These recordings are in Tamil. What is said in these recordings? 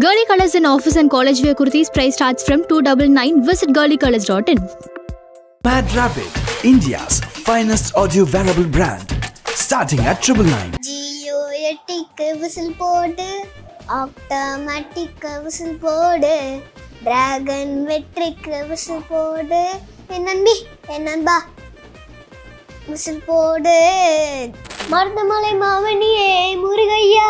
Girly Colors in office and college wear kurtis price starts from 299. Visit girlycolors.in. Mad Rabbit, India's finest audio wearable brand, starting at 999. Geoetic whistle board, automatic whistle board, dragon metric whistle board, என்னன்பா whistle board, Marudhamalai மாவனியே முருகையா,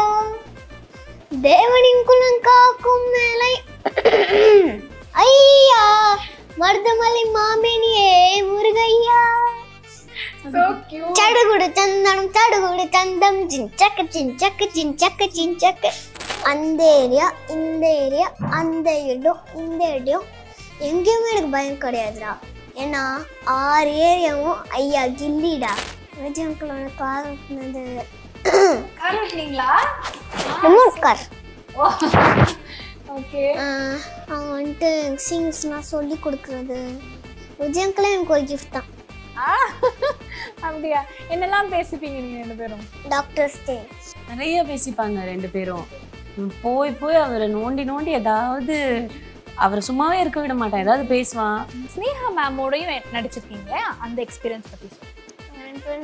தேவனின் குலம் காக்கும் மேலை ஐயா, மருதமலை மாமேனியே முருகையா. So cute. சடுகுடு சந்தனம் சடுகுடு சந்தம் சின்சக்க சின்சக்க சின்சக்க சின்சக்க. அந்த ஏரியா இந்த ஏரியா அந்த இடம் இந்த இடம் எங்கேயுமே எனக்கு பயம் கிடையாதுடா. ஏன்னா 6 ஏரியாவும் ஐயா கில்லிடா. விஜய் அங்கிளோட கார் ஓட்டுனது கார் ஓட்டுனீங்களா? Remote car. ஓகே. அவங்க வந்துட்டு சிங்ஸ்லாம் சொல்லி கொடுக்குறது விஜய் அங்கிளே எனக்கு ஒரு கிஃப்ட் தான். அப்படியா? என்னெல்லாம் பேசிப்பீங்க நீங்க ரெண்டு பேரும்? டாக்டர் ஸ்டே நிறைய பேசிப்பாங்க ரெண்டு பேரும். போய் போய் அவரை நோண்டி நோண்டி ஏதாவது அவரை சும்மாவே இருக்க விட மாட்டான், ஏதாவது பேசுவான். ஸ்னேகா மேமோடையும் நடிச்சிருக்கீங்க, அந்த எக்ஸ்பீரியன்ஸ் பத்தி சொல்லுங்க.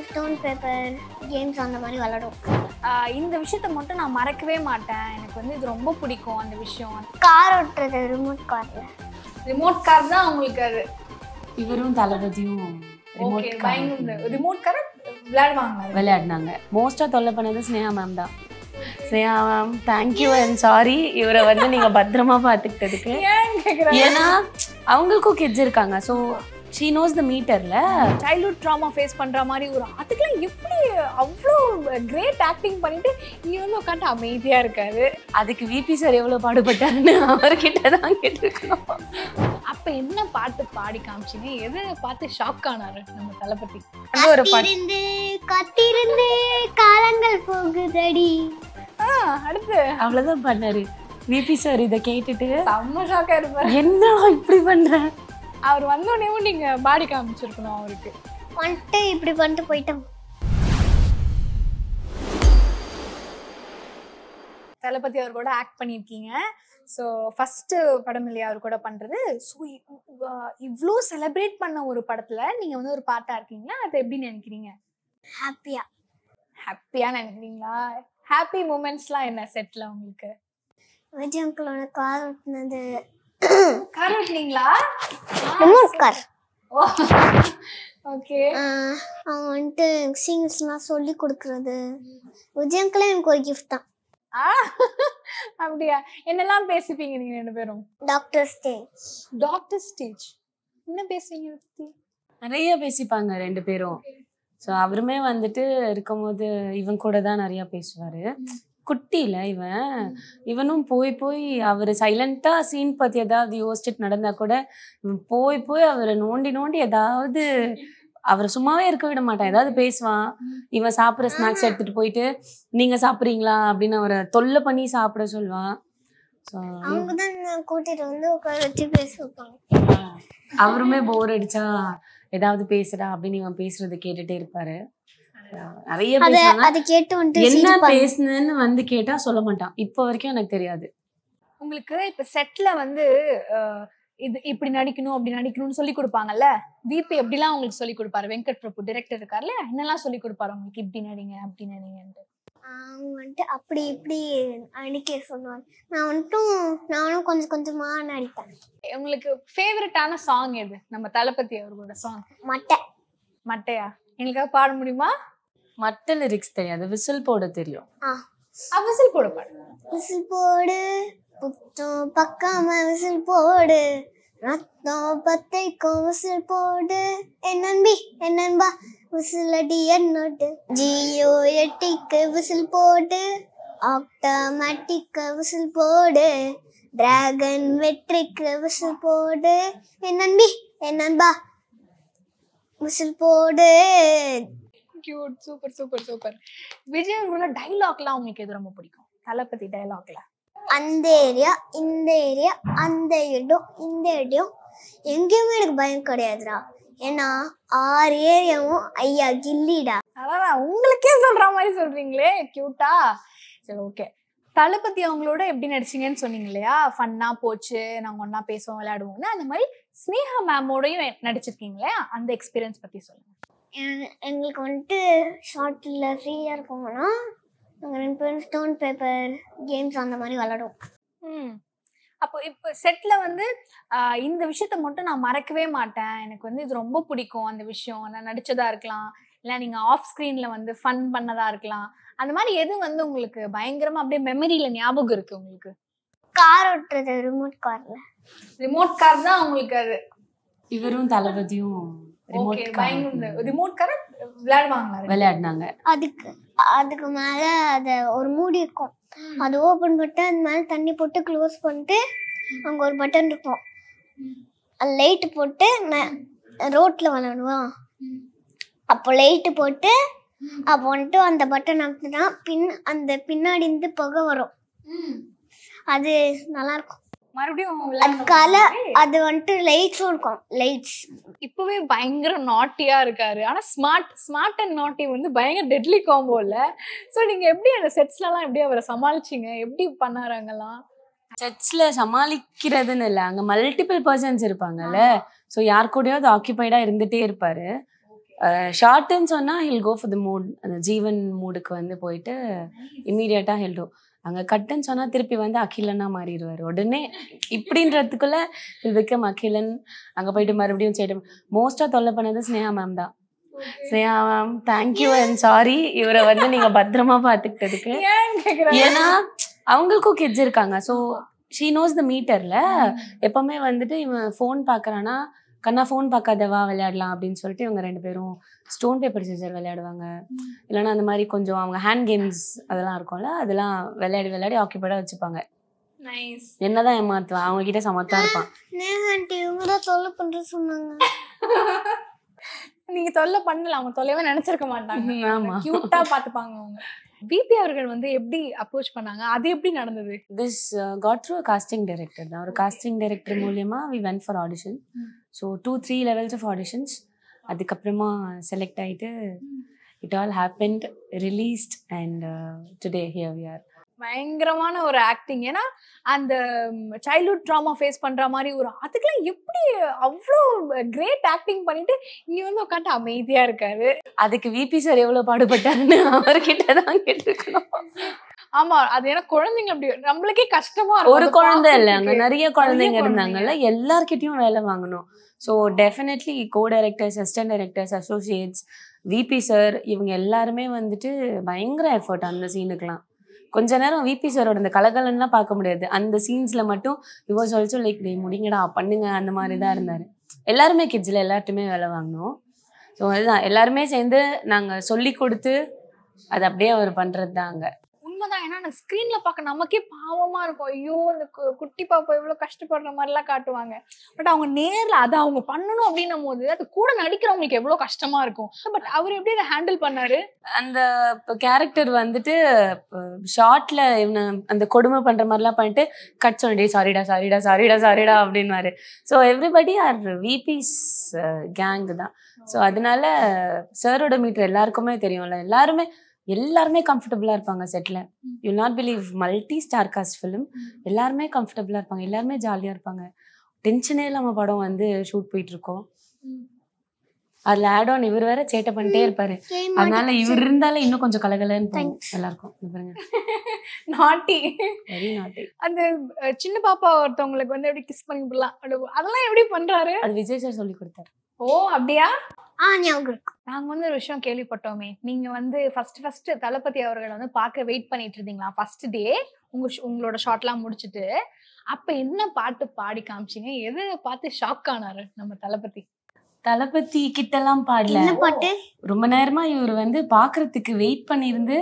ஸ்டோன் பேப்பர் கேம்ஸ் அந்த மாதிரி விளையாடும். இந்த விஷயத்த மட்டும் நான் மறக்கவே மாட்டேன், எனக்கு வந்து இது ரொம்ப பிடிக்கும் அந்த விஷயம். கார் ஓட்டுறது ரிமோட் கார்ல. ரிமோட் கார் தான் உங்களுக்கு அது. இவரும் தளபதியும் ரிமோட் கார் விளையாடினாங்க. மோஸ்டா தொல்லை பண்ணது ஸ்னேகா மேம் தான். Sneha ma'am thank you and sorry, இவரை வந்து நீங்க பத்திரமா பாத்துக்கிட்டதுக்கு. ஏன்னா அவங்களுக்கும் கிட்ஸ் இருக்காங்க, ஸோ she knows the meterல சைல்ட்ஹுட் ட்ராமா ஃபேஸ் பண்ற மாதிரி ஒரு அதுக்கெல்லாம் எப்படி அவ்வளோ கிரேட் ஆக்டிங் பண்ணிட்டு இங்க வந்து உட்காந்து அமைதியா இருக்காரு. அதுக்கு விபி சார் எவ்வளவு பாடுபட்டாருன்னு அவர்கிட்ட தான் கேட்டிருக்கோம். அப்ப என்ன பாட்டு பாடி காமிச்சிங்க? எது பார்த்து ஷாக் ஆனாரு நம்ம தளபதி? ஒரு பாட்டு காத்திருந்து காலங்கள் போகுதடி. அடுத்து அவ்வளவுதான் பண்ணாரு. விபி சார் இதை கேட்டுட்டு செம்ம ஷாக்கா இருப்பாரு. என்ன இப்படி பண்ற? அவர் வந்தோடனே நீங்க பாடி காமிச்சிருக்கணும் அவருக்கு. வந்துட்டு இப்படி பண்ணிட்டு போயிட்டோம். தளபதி அவர் கூட ஆக்ட் பண்ணியிருக்கீங்க. ஸோ ஃபஸ்ட்டு படம் இல்லையா அவர் கூட பண்ணுறது. ஸோ இவ்வளோ செலிப்ரேட் பண்ண ஒரு படத்தில் நீங்கள் வந்து ஒரு பார்ட்டாக இருக்கீங்களா? அதை எப்படி நினைக்கிறீங்க? ஹாப்பியாக நினைக்கிறீங்களா? ஹாப்பி மூமெண்ட்ஸ்லாம் என்ன செட்டில் உங்களுக்கு? விஜய் அங்கிளோட கார் ஓட்டுனது. கார் ஓட்டுனீங்களா? Remote car. ஓகே. அவங்க வந்துட்டு சிங்ஸ்லாம் சொல்லி கொடுக்குறது விஜய் அங்கிளே எனக்கு ஒரு கிஃப்ட் தான். அப்படியா? என்னெல்லாம் பேசிப்பீங்க நீங்க ரெண்டு பேரும்? Doctor stage. டாக்டர் ஸ்டேஜ் என்ன பேசுவீங்க? நிறைய பேசிப்பாங்க ரெண்டு பேரும். ஸோ அவருமே வந்துட்டு இருக்கும்போது இவன் கூட தான் நிறைய பேசுவாரு. குட்டியில இவனும் போய் போய் அவர் சைலண்டா சீன் பத்தி ஏதாவது யோசிச்சுட்டு நடந்தா கூட போய் போய் அவரை நோண்டி நோண்டி ஏதாவது அவரை சும்மாவே இருக்க விட மாட்டான், ஏதாவது பேசுவான். இவன் சாப்பிட்ற ஸ்நாக்ஸ் எடுத்துட்டு போயிட்டு நீங்க சாப்பிட்றீங்களா அப்படின்னு அவரை தொல்லை பண்ணி சாப்பிட சொல்லுவான். அவங்கதான் கூட்டிட்டு வந்து உட்கார வச்சு பேச வைப்பாங்க. அவருமே போர் அடிச்சா ஏதாவது பேசுறா அப்படின்னு இவன் பேசுறதை கேட்டுட்டே இருப்பாரு. நிறைய என்ன பேசுனேன்னு வந்து கேட்டா சொல்ல மாட்டான். இப்ப வரைக்கும் எனக்கு தெரியாது. உங்களுக்கு இப்ப செட்ல வந்து இது இப்படி நடிக்கணும் அப்படி நடிக்கணும்னு சொல்லி கொடுப்பாங்கல்ல, விபி எப்படிலாம் உங்களுக்கு சொல்லி கொடுப்பாரு? வெங்கட் பிரபு டைரக்டர் இருக்காருல்ல, என்னெல்லாம் சொல்லி கொடுப்பாரு உங்களுக்கு? இப்படி நடிங்க அப்படி நடிங்கன்ட்டு. அவங்க வந்துட்டு அப்படி இப்படி நடிக்க சொல்லுவாங்க. நானும் கொஞ்சம் கொஞ்சமா நடிப்பேன். உங்களுக்கு ஃபேவரட்டான சாங் எது? நம்ம தளபதி அவர்களோட சாங் மட்டையா? எங்களுக்காக பாட முடியுமா? மட்ட லிரிக்ஸ் தெரியாது, விசில் போட தெரியும். விசில் போட பாடு. விசில் போடு புத்தம் பக்காம விசில் போடு, ரத்தம் பத்தைக்கும் விசில் போடு, என்னன்பா விசில் அடி என்னோட்டு. ஜியோ எட்டிக்கு விசில் போடு, ஆட்டோமேட்டிக் விசில் போடு, டிராகன் வெற்றிக் விசில் போடு, என்னன்பா விசில் போடு. Cute. Super super super. Vijay அவர்களோட டைலாக்லாம் உங்களுக்கு எது ரொம்ப பிடிக்கும்? தளபதி டைலாக்ல அந்த ஏரியா இந்த ஏரியா அந்த இடம் இந்த இடம் எங்கேயுமே எனக்கு பயம் கிடையாதுடா. ஏன்னா 6 ஏரியாவும் ஐயா கில்லிடா. அதான் உங்களுக்கே சொல்ற மாதிரி சொல்றீங்களே, கியூட்டா. சரி, ஓகே. தளபதி அவங்களோட எப்படி நடிச்சீங்கன்னு சொன்னீங்க இல்லையா, ஃபன்னா போச்சு, நாங்க ஒன்னா பேசுவோம் விளையாடுவோம்னு. அந்த மாதிரி ஸ்னேகா மேமோடையும் நடிச்சிருக்கீங்க இல்லையா, அந்த எக்ஸ்பீரியன்ஸ் பத்தி சொல்லுங்க. எங்களுக்கு வந்துட்டு ஷார்ட்ல ஃப்ரீயா இருக்கோம்னா நாங்கள் 2 பேரும் ஸ்டோன் பேப்பர் கேம்ஸ் அந்த மாதிரி விளாடுவோம். அப்போ இப்போ செட்ல வந்து இந்த விஷயத்த மட்டும் நான் மறக்கவே மாட்டேன், எனக்கு வந்து இது ரொம்ப பிடிக்கும், அந்த விஷயம் நான் நடிச்சதா இருக்கலாம், இல்லை நீங்க ஆஃப் ஸ்கிரீன்ல வந்து ஃபன் பண்ணதா இருக்கலாம், அந்த மாதிரி எது வந்து உங்களுக்கு பயங்கரமா அப்படியே மெமரியில ஞாபகம் இருக்கு உங்களுக்கு? கார் ஓட்டுறது, ரிமோட் கார் தான் உங்களுக்கு அது. இவரும் தளபதியும் ரிமோட் கார் விளையாடினாங்க. அதுக்கு மேல அத ஒரு மூடி இருக்கும், அது ஓபன் பண்ணிட்டு அது மேல தண்ணி போட்டு க்ளோஸ் பண்ணிட்டு அங்க ஒரு பட்டன் இருக்கும், லைட் போட்டு ரோட்ல விளையாடுவோம். அப்போ லைட் போட்டு அப்போ வந்துட்டு அந்த பட்டன் அமுத்துனா அந்த பின்னாடி இருந்து புகை வரும், அது நல்லா இருக்கும். மறுபடியும் அது வந்துட்டு லைட்ஸும் இருக்கும், லைட்ஸ். இப்பவே பயங்கர நாட்டியா இருக்காரு, ஆனா ஸ்மார்ட் அண்ட் நாட்டி வந்து பயங்கர டெட்லி காம்போ இல்ல. சோ நீங்க எப்படி அந்த செட்ஸ்லாம் எப்படி அவரை சமாளிச்சீங்க, எப்படி பண்ணாராங்கலாம்? செட்ஸ்ல சமாளிக்கிறதுன்னு இல்லை, அங்க மல்டிபிள் பர்சன்ஸ் இருப்பாங்கல்ல, ஸோ யார் கூடயாவது ஆக்கியபைடா இருந்துட்டே இருப்பாரு. ஷார்ட்ன்னு சொன்னா he'll go for the mood, அந்த ஜீவன் மூடுக்கு வந்து போயிட்டு இம்மீடியட்டா ஹில் டூ. அங்கே கட்டுன்னு சொன்னால் திருப்பி வந்து அகிலன்னா மாறிடுவார் உடனே. இப்படின்றதுக்குள்ள விக்ரம் அகிலன் அங்கே போயிட்டு மறுபடியும் சேட்டம். மோஸ்ட்டாக தொல்லை பண்ணது ஸ்னேகா மேம் தான். Sneha ma'am thank you and sorry, இவரை வந்து நீங்கள் பத்திரமா பார்த்துக்கிட்டதுக்கு. ஏன்னா அவங்களுக்கும் கிட்ஸ் இருக்காங்க, ஸோ ஷீ நோஸ் த மீட்டரில். எப்போவுமே வந்துட்டு இவன் ஃபோன் பார்க்குறான்னா கண்ணா ஃபோன் பார்க்காதவா விளையாடலாம் அப்படின்னு சொல்லிட்டு இவங்க 2 பேரும் ஸ்டோன் பேப்பர் சிசர் விளையாடுவாங்க. இல்லைன்னா அந்த மாதிரி கொஞ்சம் அவங்க ஹேண்ட் கேம்ஸ் அதெல்லாம் இருக்கும்ல, அதெல்லாம் விளையாடி ஆக்கியபைடா வச்சுப்பாங்க. என்னதான் ஏமாத்துவான், அவங்க கிட்ட சமத்தா இருப்பான். நீங்க தொல்லை பண்ணல, அவங்க தொல்லையவே நினைச்சிருக்க மாட்டாங்க. ஆமா, கியூட்டா பாத்துப்பாங்க அவங்க. விபி அவர்கள் வந்து எப்படி அப்ரோச் பண்ணாங்க, அது எப்படி நடந்தது? This got through casting director தான். ஒரு காஸ்டிங் டைரக்டர் மூலியமா we went for audition. So 2-3 levels of auditions. அதுக்கப்புறமா செலக்ட் ஆகிட்டு it all happened, released and today here we are. பயங்கரமான ஒரு ஆக்டிங். ஏன்னா அந்த சைல்ட்ஹுட் ட்ராமா ஃபேஸ் பண்ற மாதிரி ஒரு அதுக்கெல்லாம் எப்படி அவ்வளோ கிரேட் ஆக்டிங் பண்ணிட்டு இங்க வந்து உட்காந்து அமைதியா இருக்காரு. அதுக்கு விபி சார் எவ்வளவு பாடுபட்டாருன்னு அவர்கிட்ட தான் கேட்டிருக்கணும். ஆமா, அது ஏன்னா குழந்தைங்க அப்படி நம்மளுக்கே கஷ்டமா இருக்கும். ஒரு குழந்தை இல்லை, அங்க நிறைய குழந்தைங்க இருந்தாங்கல்ல, எல்லார்கிட்டையும் வேலை வாங்கணும். So definitely go directors, assistant directors, associates, VP sir இவங்க எல்லாருமே வந்துட்டு பயங்கர எஃபர்ட் அந்த சீனுக்குலாம். கொஞ்ச நேரம் விபி சாரோட அந்த கலகலன்லாம் பார்க்க முடியாது, அந்த சீன்ஸ்ல மட்டும் யூ வாஸ் ஆல்சோ லைக் டே முடிங்கடா பண்ணுங்க அந்த மாதிரி தான் இருந்தாரு. எல்லாருமே கிட்ஸ்ல எல்லார்ட்டுமே வேலை வாங்கினோம். ஸோ அதுதான் எல்லாருமே சேர்ந்து நாங்க சொல்லி கொடுத்து அது அப்படியே அவர் பண்றது தான். அங்க உண்மைதான். ஏன்னா ஸ்கிரீன்ல பார்க்க நமக்கே பாவமா இருக்கும், ஐயோ இந்த குட்டி பாப்பா எவ்வளவு கஷ்டப்படுற மாதிரி எல்லாம் காட்டுவாங்க. பட் அவங்க நேர்ல அதை அவங்க பண்ணணும் அப்படின்னும் போது அது கூட நடிக்கிறவங்களுக்கு எவ்வளவு கஷ்டமா இருக்கும். பட் அவர் எப்படி அதை ஹேண்டில் பண்ணாரு? அந்த கேரக்டர் வந்துட்டு ஷார்ட்ல இவனை அந்த கொடுமை பண்ற மாதிரிலாம் பண்ணிட்டு கட் சொல்லிட்டு சாரிடா சாரிடா சாரிடா சாரிடா அப்படின்னாரு. ஸோ எவ்ரிபடி ஆர் விபிஸ் கேங் தான். ஸோ அதனால சாரோட மீட்டர் எல்லாருக்குமே தெரியும்ல, எல்லாருமே கம்ஃபர்டபுளா இருப்பாங்க செட்ல. You not believe, multi star cast film, எல்லாருமே கம்ஃபர்டபுளா இருப்பாங்க, எல்லாருமே ஜாலியா இருப்பாங்க. டென்ஷனே இல்லாம படம் வந்து ஷூட் போயிட்டு இருக்கோம். அதுல ஆட் ஆன் இவர் வேற சேட்டை பண்ணிட்டே இருப்பாரு, அதனால இவர் இருந்தாலே இன்னும் கொஞ்சம் கலகலன்னு எல்லாருக்கும். நாட்டி, வெரி நாட்டி. அந்த சின்ன பாப்பா ஒருத்தவங்களுக்கு வந்து எப்படி கிஸ் பண்ணி விடலாம், அதெல்லாம் எப்படி பண்றாரு? அது விஜய் சார் சொல்லி கொடுத்தாரு. ஓ அப்படியா? நாங்க வந்து ஒரு விஷயம் கேள்விப்பட்டோமே, நீங்க வந்து ஃபர்ஸ்ட் தளபதி அவர்களை வந்து பார்க்க வெயிட் பண்ணிட்டு இருந்தீங்களா ஃபர்ஸ்ட் டே உங்களோட ஷாட்லாம் முடிச்சுட்டு? அப்ப என்ன பாட்டு பாடி காமிச்சிங்க, எதை பார்த்து ஷாக் ஆனாரு நம்ம தளபதி? தளபதி கிட்டலாம் பாடல, ரொம்ப நேரமா இவர் வந்து பாக்குறதுக்கு வெயிட் பண்ணிருந்து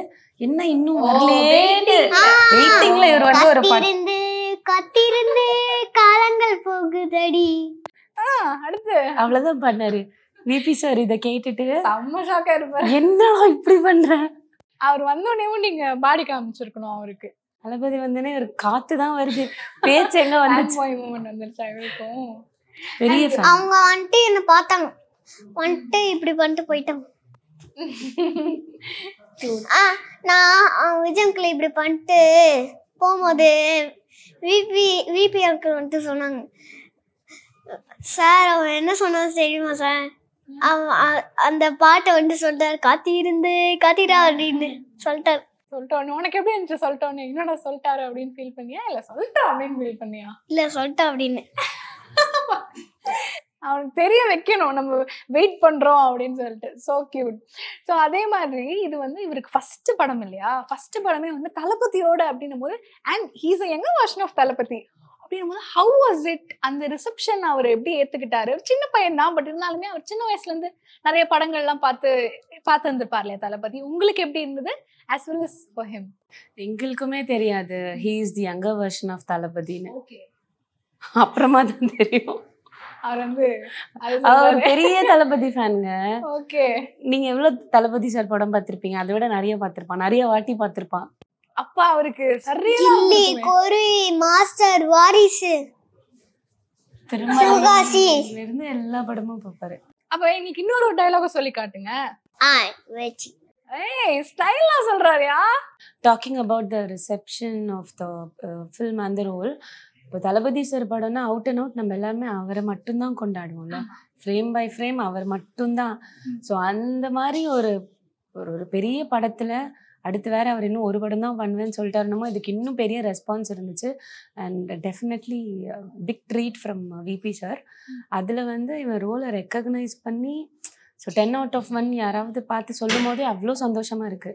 என்ன இன்னும் வரலையே வெயிட்டிங்ல இவர் வந்து ஒரு பாட்டு காத்திருந்து காலங்கள் போகுதடி, அடுத்து அவ்வளவுதான் பண்ணாரு. விபி சார் இத கேட்டுட்டு செம்ம ஷாக்கா இருப்பாரு, என்ன இப்படி பண்ற. அவர் வந்தோடனே நீங்க பாடி காமிச்சிருக்கணும் அவருக்கு. தளபதி வந்தோடனே ஒரு காத்து தான் வருது, பேச்சு எங்க வந்துச்சு, வந்துருச்சா இவருக்கும். பெரிய அவங்க வந்துட்டு என்ன பார்த்தாங்க, வந்துட்டு இப்படி பண்ணிட்டு போயிட்டாங்க. நான் விஜயங்களை இப்படி பண்ணிட்டு போகும்போது விபி அங்கிள் வந்துட்டு சொன்னாங்க, சார் அவன் என்ன சொன்னாலும் தெரியுமா சார், அவன் அந்த பாட்டை வந்துட்டு சொல்லிட்டாரு, காத்திடா அப்படின்னு சொல்லிட்டாரு. சொல்லிட்டோன்னு உனக்கு எப்படி இருந்துச்சு? சொல்லிட்டோன்னு என்னடா சொல்லிட்டாரு அப்படின்னு ஃபீல் பண்ணியா இல்ல சொல்லிட்டோம் அப்படின்னு ஃபீல் பண்ணியா? இல்ல சொல்லிட்டா அப்படின்னு. அவனுக்கு தெரிய வைக்கணும் நம்ம வெயிட் பண்றோம் அப்படின்னு சொல்லிட்டு. So cute. ஸோ அதே மாதிரி இது வந்து இவருக்கு ஃபர்ஸ்ட் படம் இல்லையா? ஃபர்ஸ்ட் படமே வந்து தளபதியோட அப்படின்னும் போது, and he's a younger version of Thalapathy அப்படின்னும் போது ஹவ் வாஸ் இட்? அந்த ரிசப்ஷன் அவர் எப்படி ஏத்துக்கிட்டாரு? சின்ன பையன் தான், பட் இருந்தாலுமே அவர் சின்ன வயசுல இருந்து நிறைய படங்கள்லாம் பார்த்து இருந்திருப்பார் இல்லையா தளபதி? உங்களுக்கு எப்படி இருந்தது as well as for him? எங்களுக்குமே தெரியாது he is the younger version of தளபதின்னு. ஓகே, அப்புறமா தான் தெரியும். அவர் வந்து அவர் பெரிய தளபதி ஃபேனுங்க. ஓகே, நீங்க எவ்வளவு தளபதி சார் படம் பார்த்திருப்பீங்க? அதை விட நிறைய பார்த்திருப்பான், நிறைய வாட்டி பார்த்திருப்பான். அப்பா அவருக்கு கில்லி, கொரி, மாஸ்டர், வாரிசு, சிவகாசி இருந்து எல்லா படமும் பார்ப்பாரு. அப்ப இன்னைக்கு இன்னொரு டயலாக சொல்லி காட்டுங்க. வெச்சி ஏய் ஸ்டைலா சொல்றாருயா. Talking about the reception of the film அந்த ரோல். இப்போ தளபதி சார் படம்னா அவுட் அண்ட் அவுட் நம்ம எல்லாருமே அவரை மட்டும்தான் கொண்டாடுவோம்ல, ஃப்ரேம் பை ஃப்ரேம் அவர் மட்டும்தான். ஸோ அந்த மாதிரி ஒரு ஒரு பெரிய படத்துல அடுத்து வேற அவர் இன்னும் ஒரு படம் தான் பண்ணுவேன்னு சொல்லிட்டாருனமோ இதுக்கு இன்னும் பெரிய ரெஸ்பான்ஸ் இருந்துச்சு. And definitely big treat from VP sir. அதில் வந்து இவன் ரோலை ரெக்கக்னைஸ் பண்ணி ஸோ 10 out of 1 யாராவது பார்த்து சொல்லும் போதே அவ்வளோ சந்தோஷமா இருக்கு.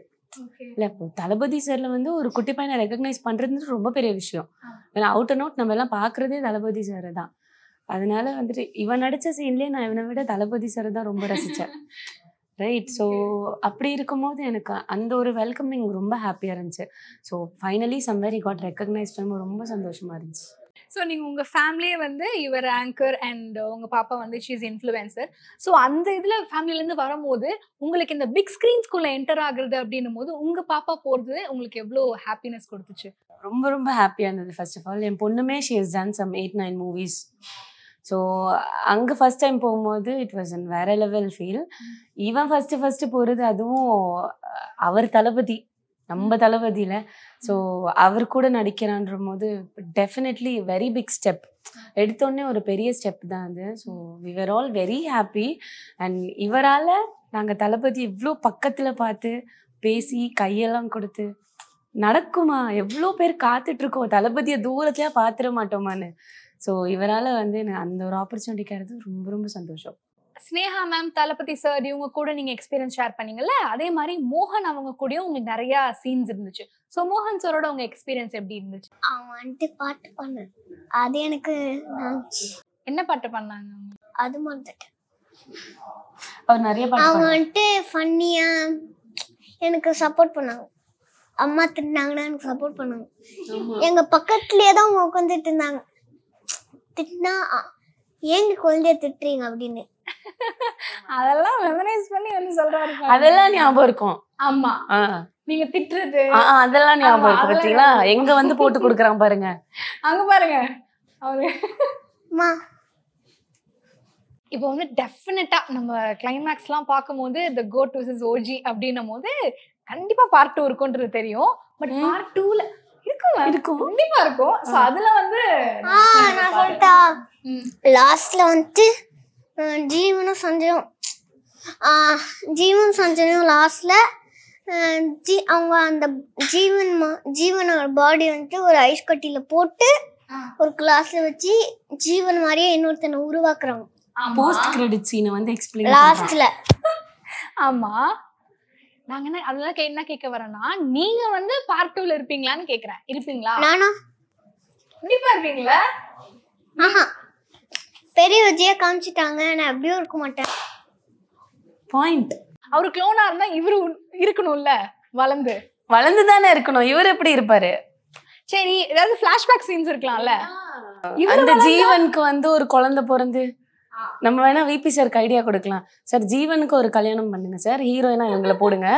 இல்லை இப்போ தளபதி சாரில் வந்து ஒரு குட்டி பையனை ரெக்கக்னைஸ் பண்ணுறது ரொம்ப பெரிய விஷயம். ஏன்னா அவுட் அண்ட் அவுட் நம்ம எல்லாம் பார்க்குறதே தளபதி சார் தான். அதனால வந்துட்டு இவன் நடித்த சீன்லேயே நான் இவனை விட தளபதி சார் தான் ரொம்ப ரசித்தேன். ரைட். ஸோ அப்படி இருக்கும்போது எனக்கு அந்த ஒரு வெல்கமிங் ரொம்ப ஹாப்பியாக இருந்துச்சு. So finally somewhere he got recognise பண்ணும்போது ரொம்ப சந்தோஷமாக இருந்துச்சு. ஸோ நீங்கள் உங்கள் ஃபேமிலியே வந்து யுவர் ஆங்கர் அண்ட் உங்கள் பாப்பா வந்து ஷீ இஸ் இன்ஃப்ளூயன்சர். ஸோ அந்த இதில் ஃபேமிலிலேருந்து வரும்போது உங்களுக்கு இந்த பிக் ஸ்க்ரீன்ஸ்குள்ளே என்டர் ஆகுறது அப்படின்னும் போது உங்கள் பாப்பா போகிறது உங்களுக்கு எவ்வளோ ஹாப்பினஸ் கொடுத்துச்சு? ரொம்ப ரொம்ப ஹாப்பியாக இருந்தது. ஃபர்ஸ்ட் ஆஃப் ஆல் என் பொண்ணுமே she has done some 8-9 movies. So அங்கே ஃபர்ஸ்ட் டைம் போகும்போது இட் வாஸ் அன் வேற லெவல் ஃபீல். ஈவன் ஃபர்ஸ்ட் போகிறது அதுவும் அவர் தளபதி, நம்ம தளபதியில். ஸோ அவர் கூட நடிக்கிறான்ற போது டெஃபினெட்லி வெரி பிக் ஸ்டெப். எடுத்தோடனே ஒரு பெரிய ஸ்டெப் தான் அது. So we were all very happy. And இவரால் நாங்கள் தளபதி இவ்வளோ பக்கத்தில் பார்த்து பேசி கையெல்லாம் கொடுத்து நடக்குமா, எவ்வளோ பேர் காத்துட்ருக்கோம் தளபதியை தூரத்துலேயே பார்த்துட மாட்டோமான்னு. ஸோ இவரால் வந்து அந்த ஒரு ஆப்பர்ச்சுனிட்டி கிடையாது. ரொம்ப ரொம்ப சந்தோஷம். ஸ்னேகா மேம், தளபதி சார் இவங்க கூட நீங்க எக்ஸ்பீரியன்ஸ் ஷேர் பண்ணீங்கல்ல, அதே மாதிரி மோகன் அவங்க கூடயும் உங்களுக்கு நிறைய சீன்ஸ் இருந்துச்சு. ஸோ மோகன் சாரோட உங்க எக்ஸ்பீரியன்ஸ் எப்படி இருந்துச்சு? அவன் வந்துட்டு பாட்டு பண்ண அது எனக்கு என்ன பாட்டு பண்ணாங்க? அது மறந்துட்டேன். அவர் நிறைய பாட்டு அவன் வந்துட்டு ஃபன்னியா எனக்கு சப்போர்ட் பண்ணாங்க. அம்மா திட்டினாங்கன்னா எனக்கு சப்போர்ட் பண்ணாங்க. எங்க பக்கத்துலயே தான் அவங்க உட்காந்துட்டு இருந்தாங்க. திட்டினா ஏங்க குழந்தைய திட்டுறீங்க அப்படின்னு. அதெல்லாம் மெமரைஸ் பண்ணி வந்து சொல்றாரு. அதெல்லாம் ஞாபகம் இருக்கும். ஆமா, நீங்க திட்டுறது அதெல்லாம் ஞாபகம் இருக்கு. பாத்தீங்களா எங்க வந்து போட்டு கொடுக்குறான் பாருங்க, அங்க பாருங்க அவரு. இப்போ வந்து டெஃபினட்டா நம்ம கிளைமேக்ஸ் எல்லாம் பார்க்கும்போது தி கோட் வெர்சஸ் ஓஜி அப்படின்னும் போது கண்டிப்பா பார்ட் 2 இருக்கும்ன்றது தெரியும். பட் பார்ட் 2ல இருக்கும் கண்டிப்பா இருக்கும். சோ அதுல வந்து நான் சொல்லிட்டா லாஸ்ட்ல வந்து ஜீவனும் சஞ்சயும் லாஸ்ட்ல அவங்க அந்த ஜீவனோட பாடி வந்துட்டு ஒரு ஐஸ் கட்டியில போட்டு ஒரு கிளாஸ்ல வச்சு ஜீவன் மாதிரியே இன்னொருத்தனை உருவாக்குறாங்க. போஸ்ட் கிரெடிட் சீனை வந்து எக்ஸ்பிளைன் லாஸ்ட்ல. ஆமா, நாங்க என்ன அதெல்லாம் என்ன கேட்க வரேன்னா, நீங்க வந்து பார்ட் 2ல இருப்பீங்களான்னு கேக்குறேன். இருப்பீங்களா? நானா கண்டிப்பா இருப்பீங்களா? பெரிய விஜயா காமிச்சிட்டாங்க, நான் அப்படியே இருக்க மாட்டேன். பாயிண்ட். அவரு க்ளோனா இருந்தா இவரு இருக்கணும்ல, வளர்ந்து தானே இருக்கணும். இவர் எப்படி இருப்பாரு? சரி, ஏதாவது பிளாஷ்பேக் சீன்ஸ் இருக்கலாம்ல. அந்த ஜீவனுக்கு வந்து ஒரு குழந்தை பிறந்து நம்ம வேணா விபி சாருக்கு ஐடியா கொடுக்கலாம். சார் ஜீவனுக்கு ஒரு கல்யாணம் பண்ணுங்க சார், ஹீரோயினா இவங்களை போடுங்க,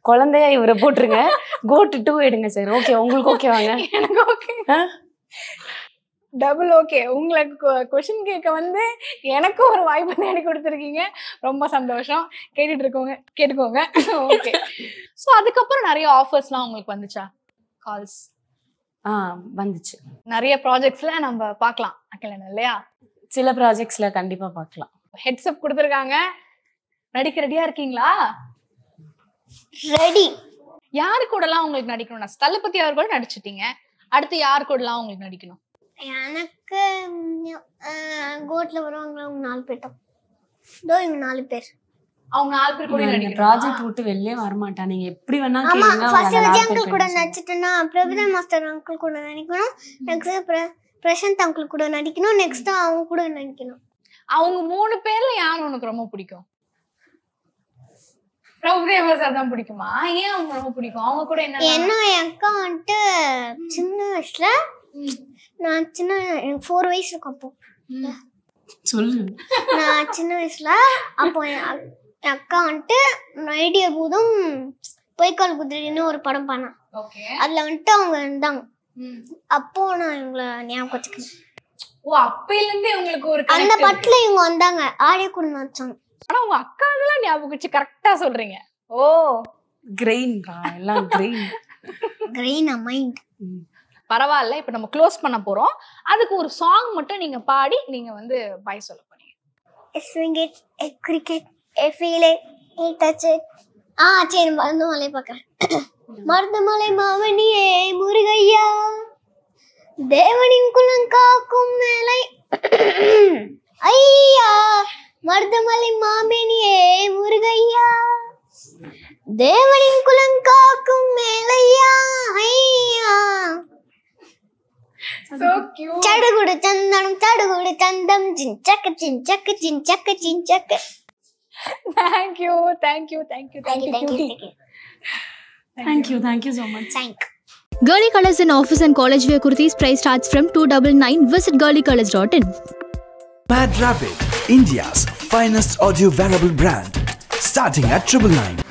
குழந்தையா இவரை போட்டுருங்க, கோட் 2 எடுங்க சார். ஓகே, உங்களுக்கு ஓகே வாங்க? எனக்கு ஓகே, டபுள் ஓகே. உங்களுக்கு கொஸ்டின் கேட்க வந்து எனக்கு ஒரு வாய்ப்பு தேடி கொடுத்துருக்கீங்க, ரொம்ப சந்தோஷம். கேட்டுக்கோங்க. ஓகே. ஸோ அதுக்கப்புறம் நிறைய ஆஃபர்ஸ்லாம் உங்களுக்கு வந்துச்சா? கால்ஸ்? வந்துச்சு. நிறைய ப்ராஜெக்ட்ஸ்ல நம்ம பார்க்கலாம் அகிலன் இல்லையா? சில ப்ராஜெக்ட்ஸ்ல கண்டிப்பா பார்க்கலாம். ஹெட்ஸ்அப் கொடுத்துருக்காங்க. நடிக்க ரெடியா இருக்கீங்களா? ரெடி. யாரு கூடலாம் உங்களுக்கு நடிக்கணும்னா தளபதி அவர் கூட நடிச்சிட்டீங்க, அடுத்து யார் கூடலாம் உங்களுக்கு நடிக்கணும்? எனக்கு கோட்ல வருவாங்களா அவங்க 4 பேர் தான். இவங்க 4 பேர். அவங்க 4 பேர் கூட நடிக்கணும். ப்ராஜெக்ட் விட்டு வெளியே வர மாட்டா. நீங்க எப்படி வேணா ஆமா, கேளுங்க. ஃபர்ஸ்ட் விஜய் அங்கிள் கூட நடிச்சிட்டேன்னா பிரபுதேவா மாஸ்டர் அங்கிள் கூட நடிக்கணும். நெக்ஸ்ட் பிரசாந்த் அங்கிள் கூட நடிக்கணும். நெக்ஸ்ட் அவங்க கூட நடிக்கணும். அவங்க 3 பேர்ல யார் உனக்கு ரொம்ப பிடிக்கும்? பிரபுதேவா சார் தான் பிடிக்குமா? ஏன் அவங்க ரொம்ப பிடிக்கும்? அவங்க கூட என்ன? ஏன்னா என் அக்கா வந்துட்டு சின்ன வயசுல நான் எனக்கு 4 வயசு இருக்கும் அப்போ. சொல்லு. நான் சின்ன வயசுல அப்போ என் அக்கா வந்துட்டு ஐடியா பூதம் பொய்க்கால் குதிரைன்னு ஒரு படம் பண்ணேன். அதுல வந்துட்டு அவங்க இருந்தாங்க. அப்போ நான் இவங்களை ஞாபகம் வச்சுக்கேன். ஓ, அப்பையில இருந்தே உங்களுக்கு ஒரு அந்த படத்துல இவங்க வந்தாங்க, ஆடியோ கூட நடிச்சாங்க. ஆனா உங்க அக்காவெல்லாம் ஞாபகம் வச்சு கரெக்டா சொல்றீங்க. ஓ, கிரெயின் எல்லாம் கிரெயின். Grain mind. பரவாயில்ல. இப்ப நம்ம க்ளோஸ் பண்ண போறோம். அதுக்கு ஒரு சாங் மட்டும் நீங்க பாடி நீங்க வந்து பை சொல்ல போறீங்க. swing it, a cricket, a feel it, a touch it. சரி மருதமலை பார்க்கறேன். மருதமலை மாவனியே முருகையா, தேவனின் குலம் காக்கும் மேலை ஐயா, மருதமலை மாமேனியே முருகையா, தேவனின் குலம் காக்கும் மேலையா ஐயா. So cute. சடுகுடு சந்தனம் சடுகுடு சந்தம் சிஞ்சக்க சிஞ்சக்க சிஞ்சக்க சிஞ்சக்க. Thank you, thank you, thank you, thank you, thank you. Thank you so much. Thank you. Girly Colors in office and college wear kurtis price starts from 299. Visit girlycolors.in. Mad Rabbit, India's finest audio wearable brand, starting at 999.